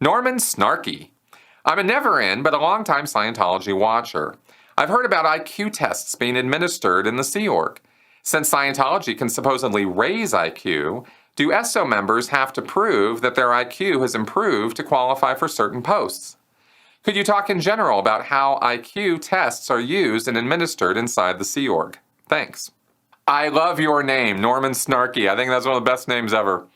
Norman Snarky. I'm a never-in, but a long-time Scientology watcher. I've heard about IQ tests being administered in the Sea Org. Since Scientology can supposedly raise IQ, do SO members have to prove that their IQ has improved to qualify for certain posts? Could you talk in general about how IQ tests are used and administered inside the Sea Org? Thanks. I love your name, Norman Snarky. I think that's one of the best names ever.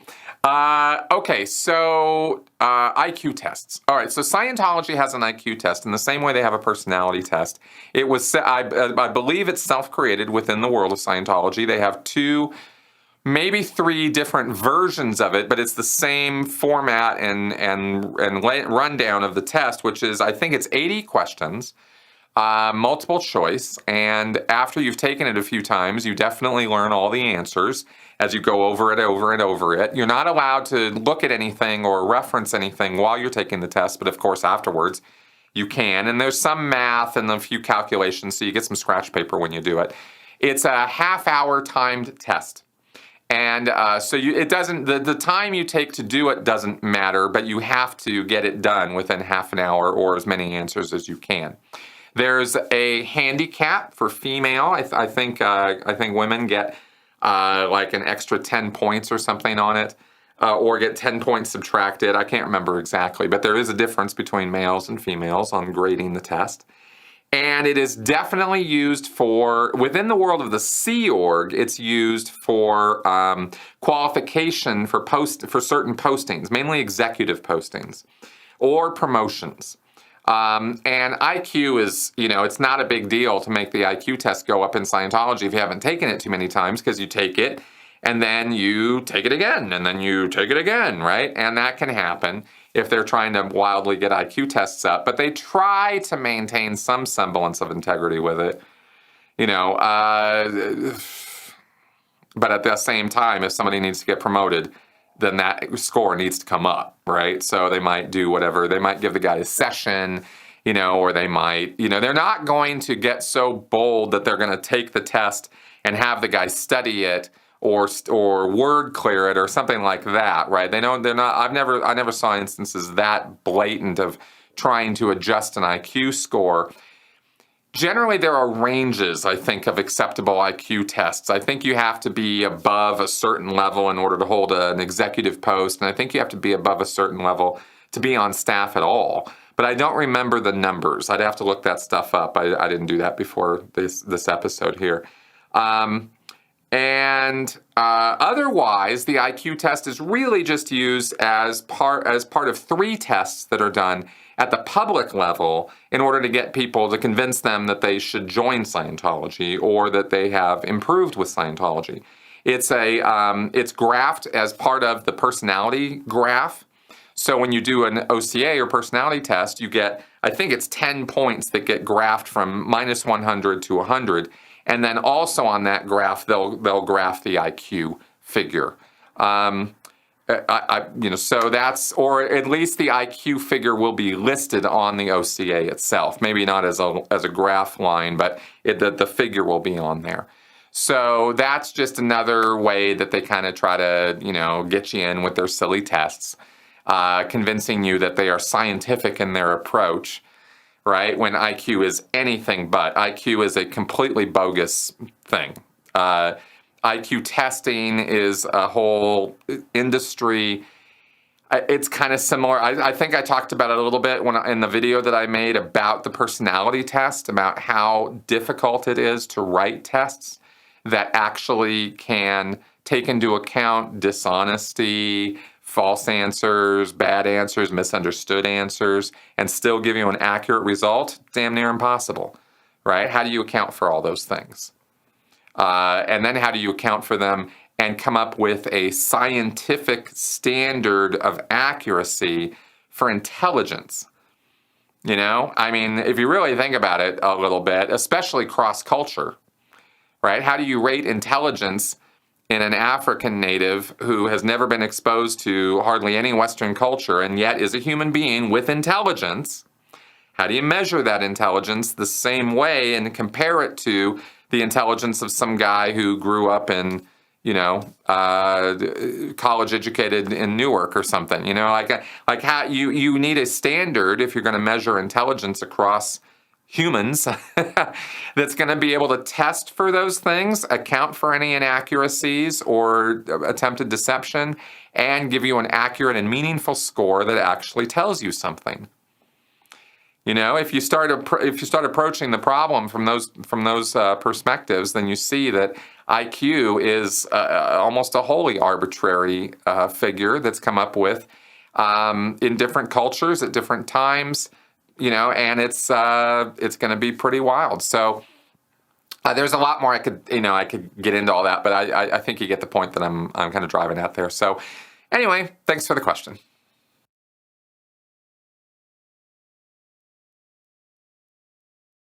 Okay, so IQ tests. All right, so Scientology has an IQ test in the same way they have a personality test. It was, I believe it's self-created within the world of Scientology. They have 2, maybe 3 different versions of it, but it's the same format and rundown of the test, which is, I think it's 80 questions, multiple choice, and after you've taken it a few times, you definitely learn all the answers as you go over it, over and over it. You're not allowed to look at anything or reference anything while you're taking the test, but of course afterwards you can. And there's some math and a few calculations, so you get some scratch paper when you do it. It's a half-hour timed test. And so it doesn't, the time you take to do it doesn't matter, but you have to get it done within half an hour or as many answers as you can. There's a handicap for female. I think women get like an extra 10 points or something on it, or get 10 points subtracted. I can't remember exactly, but there is a difference between males and females on grading the test. And it is definitely used for, within the world of the Sea Org, it's used for qualification for certain postings, mainly executive postings or promotions. And IQ is, it's not a big deal to make the IQ test go up in Scientology if you haven't taken it too many times, because you take it and then you take it again and then you take it again, right? And that can happen if they're trying to wildly get IQ tests up. But they try to maintain some semblance of integrity with it, but at the same time, if somebody needs to get promoted, then that score needs to come up, right? So they might do whatever. They might give the guy a session, or they might, they're not going to get so bold that they're going to take the test and have the guy study it or word clear it or something like that, right? They're not, I never saw instances that blatant of trying to adjust an IQ score. Generally, there are ranges, I think, of acceptable IQ tests. I think you have to be above a certain level in order to hold an executive post, and I think you have to be above a certain level to be on staff at all. But I don't remember the numbers. I'd have to look that stuff up. I didn't do that before this episode here. Otherwise, the IQ test is really just used as part of 3 tests that are done at the public level in order to get people to convince them that they should join Scientology or that they have improved with Scientology. It's graphed as part of the personality graph. So when you do an OCA or personality test, you get, I think it's 10 points that get graphed from -100 to 100. And then also on that graph, they'll graph the IQ figure. So that's, or at least the IQ figure will be listed on the OCA itself. Maybe not as a graph line, but the figure will be on there. So that's just another way that they kind of try to, get you in with their silly tests, convincing you that they are scientific in their approach, right? When IQ is anything but. IQ is a completely bogus thing. IQ testing is a whole industry. It's kind of similar. I think I talked about it a little bit in the video that I made about the personality test, about how difficult it is to write tests that actually can take into account dishonesty, false answers, bad answers, misunderstood answers, and still give you an accurate result. Damn near impossible, right? How do you account for all those things? And then how do you account for them and come up with a scientific standard of accuracy for intelligence? I mean, if you really think about it a little bit, especially cross-culture, right? How do you rate intelligence in an African native who has never been exposed to hardly any Western culture and yet is a human being with intelligence? How do you measure that intelligence the same way and compare it to the intelligence of some guy who grew up in, college educated in Newark or something. Like how you need a standard if you're going to measure intelligence across humans that's going to be able to test for those things, account for any inaccuracies or attempted deception, and give you an accurate and meaningful score that actually tells you something. If you start approaching the problem from those perspectives, then you see that IQ is almost a wholly arbitrary figure that's come up with in different cultures at different times. And it's going to be pretty wild. So there's a lot more I could get into all that, but I think you get the point that I'm kind of driving at there. So anyway, thanks for the question.